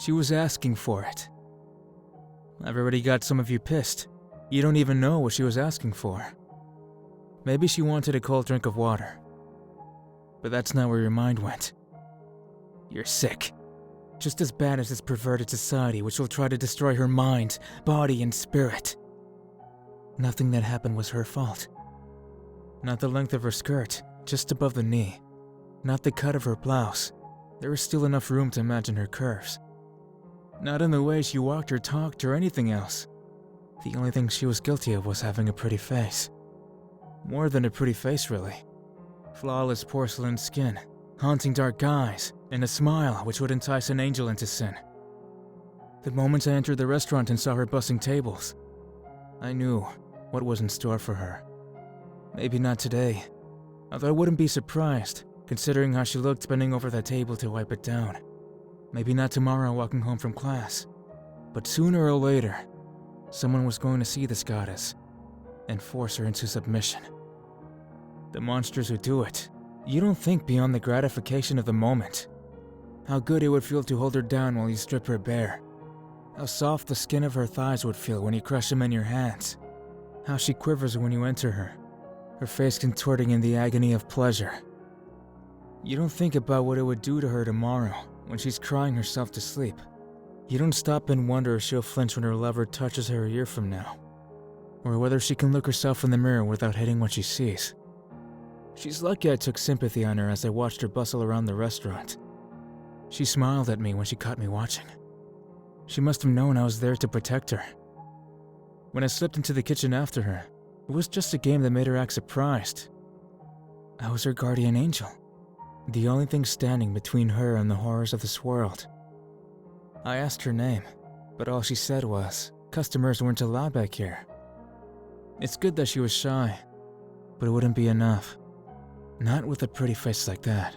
She was asking for it. I've already got some of you pissed. You don't even know what she was asking for. Maybe she wanted a cold drink of water. But that's not where your mind went. You're sick. Just as bad as this perverted society which will try to destroy her mind, body, and spirit. Nothing that happened was her fault. Not the length of her skirt, just above the knee. Not the cut of her blouse. There was still enough room to imagine her curves. Not in the way she walked or talked or anything else. The only thing she was guilty of was having a pretty face. More than a pretty face, really. Flawless porcelain skin, haunting dark eyes, and a smile which would entice an angel into sin. The moment I entered the restaurant and saw her bussing tables, I knew what was in store for her. Maybe not today, although I wouldn't be surprised, considering how she looked bending over that table to wipe it down. Maybe not tomorrow walking home from class, but sooner or later, someone was going to see this goddess and force her into submission. The monsters who do it, you don't think beyond the gratification of the moment. How good it would feel to hold her down while you strip her bare. How soft the skin of her thighs would feel when you crush them in your hands. How she quivers when you enter her face contorting in the agony of pleasure. You don't think about what it would do to her tomorrow when she's crying herself to sleep. You don't stop and wonder if she'll flinch when her lover touches her a year from now, or whether she can look herself in the mirror without hating what she sees. She's lucky I took sympathy on her as I watched her bustle around the restaurant. She smiled at me when she caught me watching. She must have known I was there to protect her. When I slipped into the kitchen after her, it was just a game that made her act surprised. I was her guardian angel, the only thing standing between her and the horrors of this world. I asked her name, but all she said was, customers weren't allowed back here. It's good that she was shy, but it wouldn't be enough. Not with a pretty face like that.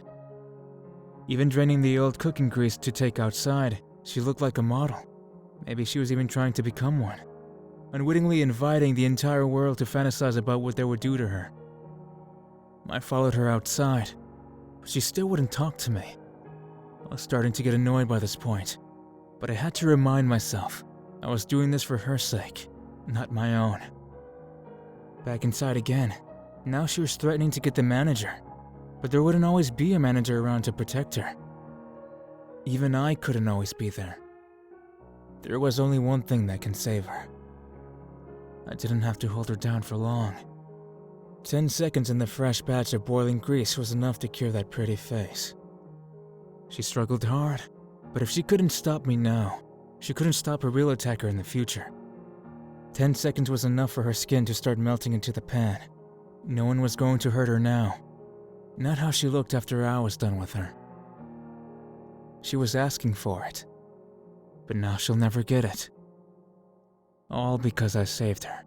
Even draining the old cooking grease to take outside, she looked like a model. Maybe she was even trying to become one, unwittingly inviting the entire world to fantasize about what they would do to her. I followed her outside, but she still wouldn't talk to me. I was starting to get annoyed by this point, but I had to remind myself I was doing this for her sake, not my own. Back inside again, now she was threatening to get the manager, but there wouldn't always be a manager around to protect her. Even I couldn't always be there. There was only one thing that can save her. I didn't have to hold her down for long. 10 seconds in the fresh batch of boiling grease was enough to cure that pretty face. She struggled hard, but if she couldn't stop me now, she couldn't stop a real attacker in the future. 10 seconds was enough for her skin to start melting into the pan. No one was going to hurt her now. Not how she looked after I was done with her. She was asking for it, but now she'll never get it. All because I saved her.